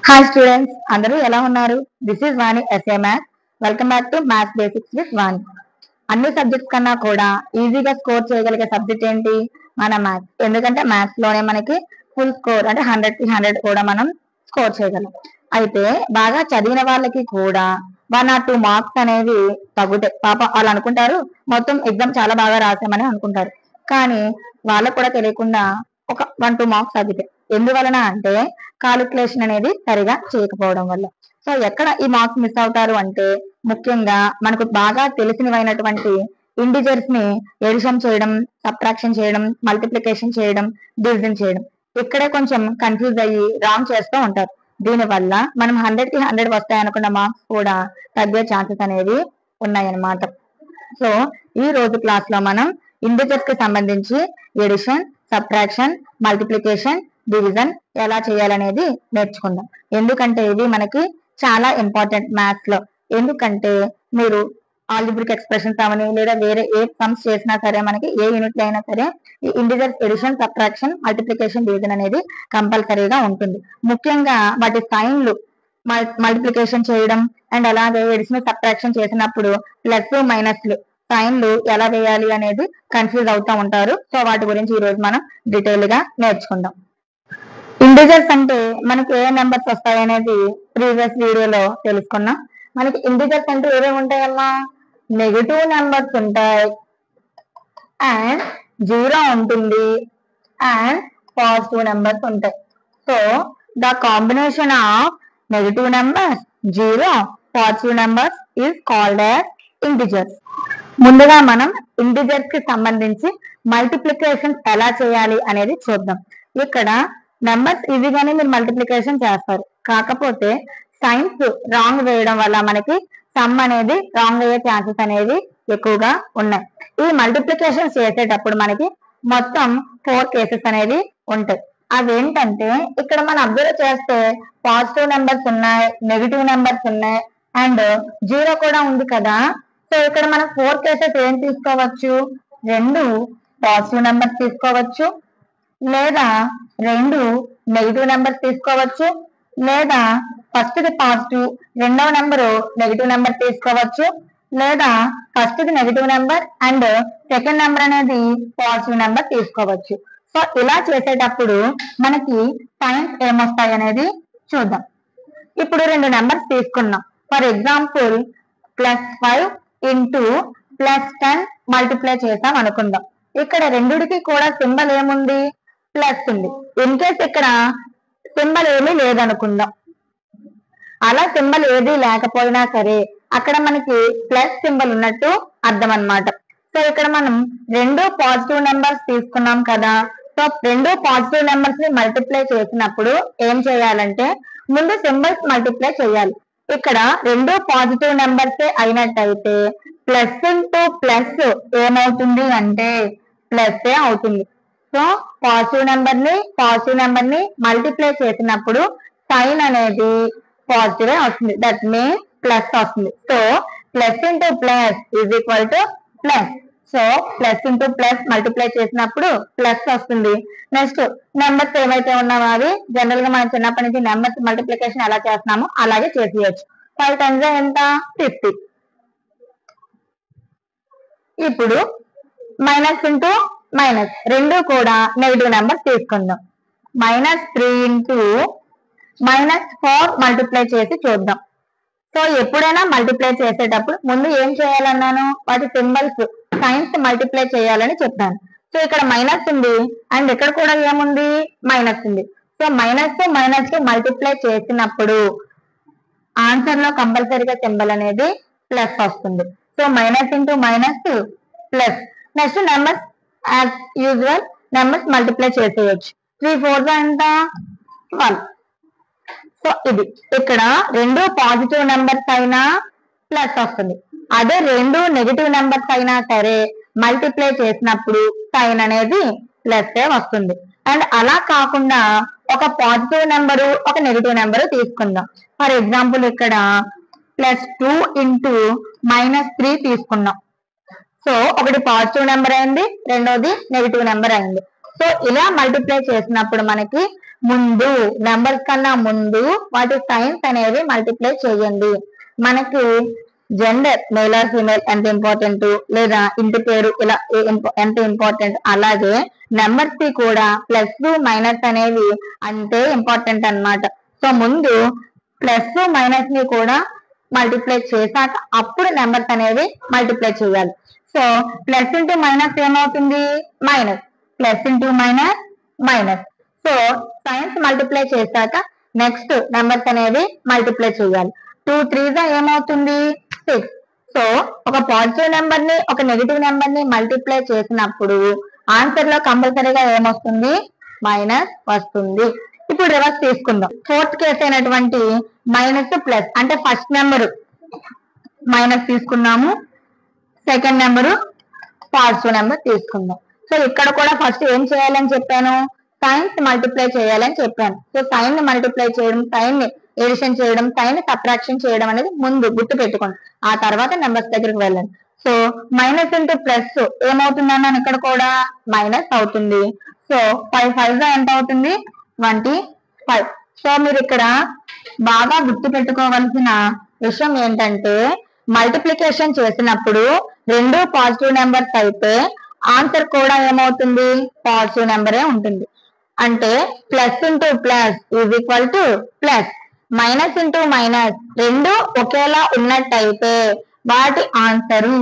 Hi students, అందరూ ఎలా ఉన్నారు? This is Vani SA maths. Welcome back to maths basics with Vani. అన్ని సబ్జెక్ట్స్ కన్నా కూడా ఈజీగా స్కోర్ చేయగలిగే సబ్జెక్ట్ ఏంటి? మన మ్యాథ్స్. ఎందుకంటే మ్యాథ్స్ లోనే మనకి ఫుల్ స్కోర్ అంటే 100కి 100 కూడా మనం స్కోర్ చేయగలం. అయితే బాగా చదివిన వాళ్ళకి కూడా 1 or 2 మార్క్స్ అనేవి తగ్గుతాయి. పాప వాళ్ళు అనుకుంటారు మొత్తం ఎగ్జామ్ చాలా బాగా రాసామని అనుకుంటారు. కానీ వాళ్ళకు కూడా తెలియకుండా ఒక 1-2 మార్క్స్ తగ్గుతాయి. ఎందువలన అంటే కాలిక్యులేషన్ అనేది సరిగా చేయకపోవడం వల్ల. సో ఎక్కడ ఈ మార్క్స్ మిస్ అవుతారు అంటే ముఖ్యంగా మనకు బాగా తెలిసినవైనటువంటి ఇంటిజర్స్ ని ఎడిషన్ చేయడం, సబ్ట్రాక్షన్ చేయడం, మల్టిప్లికేషన్ చేయడం, డివిజన్ చేయడం, ఇక్కడే కొంచెం కన్ఫ్యూజ్ అయ్యి రాంగ్ చేస్తూ ఉంటారు. దీనివల్ల మనం 100కి 100 వస్తాయనుకున్న మార్క్స్ కూడా తగ్గే ఛాన్సెస్ అనేవి ఉన్నాయన్నమాట. సో ఈ రోజు క్లాస్ లో మనం ఇంటిజర్స్ కి సంబంధించి ఎడిషన్, సబ్ట్రాక్షన్, మల్టిప్లికేషన్, డివిజన్ ఎలా చేయాలనేది నేర్చుకుందాం. ఎందుకంటే ఇది మనకి చాలా ఇంపార్టెంట్ మ్యాథ్స్ లో. ఎందుకంటే మీరు ఆల్జిబ్రిక్ ఎక్స్ప్రెషన్స్ అవని లేదా వేరే ఏ సమ్స్ చేసినా సరే మనకి ఏ యూనిట్ అయినా సరే ఈ integers addition, subtraction, multiplication, division అనేది కంపల్సరీగా ఉంటుంది. ముఖ్యంగా వాటి సైన్లు మల్టిప్లికేషన్ చేయడం అండ్ అలాగే ఎడిషన్, సబ్ట్రాక్షన్ చేసినప్పుడు ప్లస్ మైనస్లు సైన్లు ఎలా వేయాలి అనేది కన్ఫ్యూజ్ అవుతూ ఉంటారు. సో వాటి గురించి ఈ రోజు మనం డీటెయిల్ గా నేర్చుకుందాం. ఇంటిజర్స్ అంటే మనకి ఏ నెంబర్స్ వస్తాయి అనేది ప్రీవియస్ వీడియోలో తెలుసుకున్నాం. మనకి ఇంటిజర్స్ అంటే ఏమేమి ఉంటాయమ్మా? నెగటివ్ నెంబర్స్ ఉంటాయి, అండ్ 0 ఉంటుంది, అండ్ పాజిటివ్ నెంబర్స్ ఉంటాయి. So the combination of negative numbers, 0, positive numbers is called as integers. ముందుగా మనం ఇంటిజర్స్ కి సంబంధించి మల్టిప్లికేషన్ ఎలా చేయాలి అనేది చూద్దాం. ఇక్కడ నెంబర్స్ ఈజీగానే మీరు మల్టిప్లికేషన్ చేస్తారు, కాకపోతే సైన్స్ రాంగ్ వేయడం వల్ల మనకి సమ్ అనేది రాంగ్ అయ్యే ఛాన్సెస్ అనేవి ఎక్కువగా ఉన్నాయి. ఈ మల్టిప్లికేషన్ చేసేటప్పుడు మనకి మొత్తం 4 కేసెస్ అనేవి ఉంటాయి. అవేంటంటే ఇక్కడ మనం అబ్జర్వ్ చేస్తే పాజిటివ్ నెంబర్స్ ఉన్నాయి, నెగిటివ్ నెంబర్స్ ఉన్నాయి, అండ్ 0 కూడా ఉంది కదా. సో ఇక్కడ మనం 4 కేసెస్ ఏం తీసుకోవచ్చు? 2 పాజిటివ్ నెంబర్స్ తీసుకోవచ్చు, లేదా 2 నెగిటివ్ నెంబర్స్ తీసుకోవచ్చు, లేదా ఫస్ట్ది పాజిటివ్, రెండవ నెంబరు నెగిటివ్ నెంబర్ తీసుకోవచ్చు, లేదా ఫస్ట్ది negative number and second number అనేది పాజిటివ్ నెంబర్ తీసుకోవచ్చు. సో ఇలా చేసేటప్పుడు మనకి సైన్స్ ఏమొస్తాయి అనేది చూద్దాం. ఇప్పుడు 2 నెంబర్స్ తీసుకున్నాం. ఫర్ ఎగ్జాంపుల్ +5 ఇంటూ +10 మల్టిప్లై చేసాం అనుకుందాం. ఇక్కడ రెండుకి కూడా సింబల్ ఏముంది? ప్లస్ ఉంది. ఇన్ కేస్ ఇక్కడ సింబల్ ఏమీ లేదనుకుందాం. అలా సింబల్ ఏది లేకపోయినా సరే అక్కడ మనకి ప్లస్ సింబల్ ఉన్నట్టు అర్థం అన్నమాట. సో ఇక్కడ మనం 2 పాజిటివ్ నెంబర్స్ తీసుకున్నాం కదా. సో 2 పాజిటివ్ నెంబర్స్ ని మల్టిప్లై చేసినప్పుడు ఏం చేయాలంటే ముందు సింబల్స్ మల్టిప్లై చేయాలి. ఇక్కడ 2 పాజిటివ్ నెంబర్స్ అయినట్టయితే ప్లస్ ఇంటూ ప్లస్ ఏమవుతుంది అంటే ప్లస్ అవుతుంది. సో పాజిటివ్ నెంబర్ ని మల్టిప్లై చేసినప్పుడు సైన్ అనేది పాజిటివ్ వస్తుంది, దట్ మీన్స్ ప్లస్ వస్తుంది. So plus into plus is equal to plus. So plus into plus multiply చేసినప్పుడు ప్లస్ వస్తుంది. నెక్స్ట్ నెంబర్స్ ఏవైతే ఉన్నావో అవి జనరల్ గా మనం చిన్నప్పటి నుంచి నెంబర్స్ మల్టిప్లికేషన్ ఎలా చేస్తున్నామో అలాగే చేసేయచ్చు. 5 times ఎంత? 50. ఇప్పుడు మైనస్ ఇంటూ మైనస్, రెండు కూడా నెగిటివ్ నెంబర్స్ తీసుకుందాం. -3 ఇంటూ -4 మల్టిప్లై చేసి చూద్దాం. సో ఎప్పుడైనా మల్టిప్లై చేసేటప్పుడు ముందు ఏం చేయాలన్నాను? వాటి సింబల్స్ సైన్స్ మల్టిప్లై చేయాలని చెప్పాను. సో ఇక్కడ మైనస్ ఉంది అండ్ ఇక్కడ కూడా ఏముంది? మైనస్ ఉంది. సో మైనస్ మల్టిప్లై చేసినప్పుడు ఆన్సర్ లో కంపల్సరీగా సింబల్ అనేది ప్లస్ వస్తుంది. So minus into minus plus. Next numbers as usual numbers multiply చేసేయచ్చు. 3 4 ఎంత? 12. సో ఇది ఇక్కడ 2 పాజిటివ్ నెంబర్స్ అయినా ప్లస్ వస్తుంది, అదే 2 నెగిటివ్ నెంబర్స్ అయినా సరే మల్టిప్లై చేసినప్పుడు సైన్ అనేది ప్లస్ వస్తుంది. అండ్ అలా కాకుండా ఒక పాజిటివ్ నెంబరు ఒక నెగిటివ్ నెంబరు తీసుకుందాం. ఫర్ ఎగ్జాంపుల్ ఇక్కడ +2 ఇంటూ -3 తీసుకున్నాం. సో ఒకటి పాజిటివ్ నెంబర్ అయింది, రెండోది నెగిటివ్ నెంబర్ అయింది. సో ఇలా మల్టిప్లై చేసినప్పుడు మనకి ముందు నెంబర్స్ కన్నా ముందు వాటి సైన్స్ అనేవి మల్టిప్లై చేయండి. మనకి జెండర్ మేల్ ఆర్ ఫీమేల్ ఎంత ఇంపార్టెంట్, లేదా ఇంటి పేరు ఇలా ఎంత ఇంపార్టెంట్, అలాగే నెంబర్స్ కి కూడా ప్లస్ మైనస్ అనేవి అంతే ఇంపార్టెంట్ అన్నమాట. సో ముందు ప్లస్ మైనస్ ని కూడా మల్టిప్లై చేశాక అప్పుడు నెంబర్స్ అనేవి మల్టిప్లై చేయాలి. సో ప్లస్ ఇంటూ మైనస్ ఏమవుతుంది, minus, plus into minus minus. So science multiply చేశాక నెక్స్ట్ నెంబర్స్ అనేవి మల్టిప్లై చేయాలి. 2 3 ఏమవుతుంది 6. సో ఒక పాజిటివ్ నెంబర్ ని ఒక నెగిటివ్ నెంబర్ ని మల్టిప్లై చేసినప్పుడు ఆన్సర్ లో కంపల్సరీగా ఏమొస్తుంది, మైనస్ వస్తుంది. ఇప్పుడు రివర్స్ తీసుకుందాం. ఫోర్త్ కేసు అయినటువంటి మైనస్ ప్లస్ అంటే ఫస్ట్ నెంబర్ మైనస్ తీసుకున్నాము, సెకండ్ నెంబరు పాజిటివ్ నెంబర్ తీసుకుందాం. సో ఇక్కడ కూడా ఫస్ట్ ఏం చేయాలని చెప్పాను, సైన్స్ మల్టిప్లై చేయాలని చెప్పాను. సో సైన్ ని మల్టిప్లై చేయడం, సైన్ ని ఎడిషన్ చేయడం, సైన్ ని సబ్ట్రాక్షన్ చేయడం అనేది ముందు గుర్తు పెట్టుకోండి. ఆ తర్వాత నెంబర్స్ దగ్గరికి వెళ్ళండి. సో మైనస్ ఇంటూ ప్లస్ ఏమవుతుంది అన్నాను, ఇక్కడ కూడా మైనస్ అవుతుంది. సో 5 5 ఎంత అవుతుంది 25. సో మీరు ఇక్కడ బాగా గుర్తు పెట్టుకోవాల్సిన విషయం ఏంటంటే మల్టిప్లికేషన్ చేసినప్పుడు రెండు పాజిటివ్ నెంబర్స్ అయితే ఆన్సర్ కూడా ఏమవుతుంది, పాజిటివ్ నెంబరే ఉంటుంది. అంటే plus into plus is equal to plus, minus into minus రెండు ఒకేలా ఉన్నట్టయితే వాటి ఆన్సర్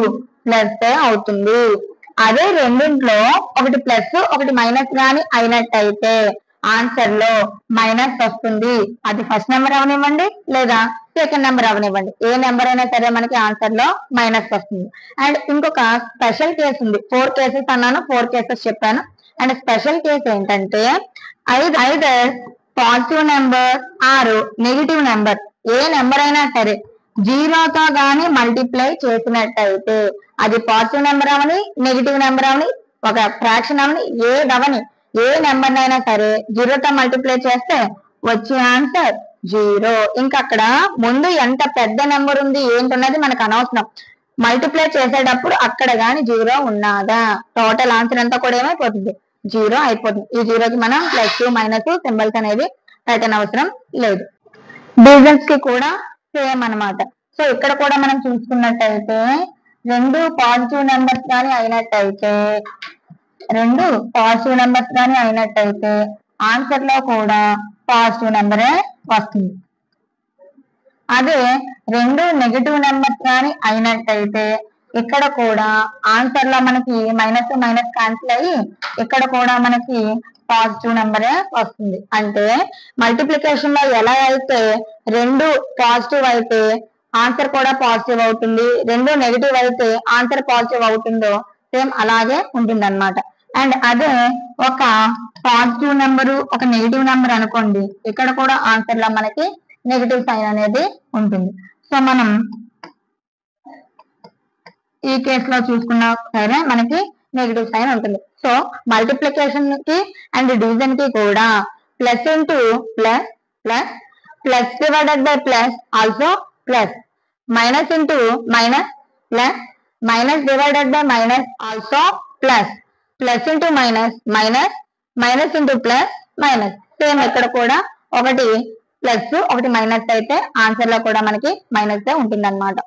ప్లస్ అవుతుంది. అదే రెండింట్లో ఒకటి ప్లస్ ఒకటి మైనస్ గాని అయినట్టయితే ఆన్సర్ లో మైనస్ వస్తుంది. అది ఫస్ట్ నెంబర్ అవనివ్వండి లేదా సెకండ్ నెంబర్ అవనివ్వండి, ఏ నెంబర్ అయినా సరే మనకి ఆన్సర్ లో మైనస్ వస్తుంది. అండ్ ఇంకొక స్పెషల్ కేసు ఉంది. 4 కేసెస్ అన్నాను, 4 కేసెస్ చెప్పాను. అండ్ స్పెషల్ కేసు ఏంటంటే ఐదర్ పాజిటివ్ నెంబర్ ఆరు నెగిటివ్ నెంబర్, ఏ నెంబర్ అయినా సరే జీరోతో గాని మల్టిప్లై చేసినట్టయితే అది పాజిటివ్ నెంబర్ అవని నెగిటివ్ నెంబర్ అవని ఒక ఫ్రాక్షన్ అవని ఏదవని ఏ నెంబర్ అయినా సరే జీరోతో మల్టిప్లై చేస్తే వచ్చే ఆన్సర్ 0. ఇంకా అక్కడ ముందు ఎంత పెద్ద నెంబర్ ఉంది ఏంటన్నది మనకు అనవసరం. మల్టిప్లై చేసేటప్పుడు అక్కడ గాని 0 ఉన్నదా టోటల్ ఆన్సర్ అంతా కూడా ఏమైపోతుంది 0 అయిపోతుంది. ఈ 0కి మనం ప్లస్ మైనస్ సింబల్స్ అనేవి పెట్టనవసరం లేదు. డివిజన్స్ కి కూడా సేమ్ అన్నమాట. సో ఇక్కడ కూడా మనం చూసుకున్నట్టయితే రెండు పాజిటివ్ నెంబర్స్ కానీ అయినట్టయితే ఆన్సర్ లో కూడా పాజిటివ్ నెంబరే వస్తుంది. అదే రెండు నెగిటివ్ నెంబర్స్ కానీ అయినట్టయితే ఇక్కడ కూడా ఆన్సర్ లో మనకి మైనస్ మైనస్ క్యాన్సిల్ అయ్యి ఇక్కడ కూడా మనకి పాజిటివ్ నెంబరే వస్తుంది. అంటే మల్టిప్లికేషన్ లో ఎలా అయితే రెండు పాజిటివ్ అయితే ఆన్సర్ కూడా పాజిటివ్ అవుతుంది, రెండు నెగిటివ్ అయితే ఆన్సర్ పాజిటివ్ అవుతుందో సేమ్ అలాగే ఉంటుంది అనమాట. అండ్ అదే ఒక పాజిటివ్ నెంబరు ఒక నెగిటివ్ నెంబర్ అనుకోండి, ఇక్కడ కూడా ఆన్సర్ లో మనకి నెగిటివ్ సైన్ అనేది ఉంటుంది. సో మనం ఈ కేసులో చూసుకున్నా సరే మనకి నెగిటివ్ సైన్ ఉంటుంది. సో మల్టిప్లికేషన్ కి అండ్ డివిజన్ కి కూడా plus into plus plus, plus divided by plus also plus, minus into minus plus, minus divided by minus also plus, plus into minus minus, minus into plus minus. Same ఇక్కడ కూడా ఒకటి plus ఒకటి minus అయితే answer లో కూడా మనకి minus ఉంటుంది అన్నమాట.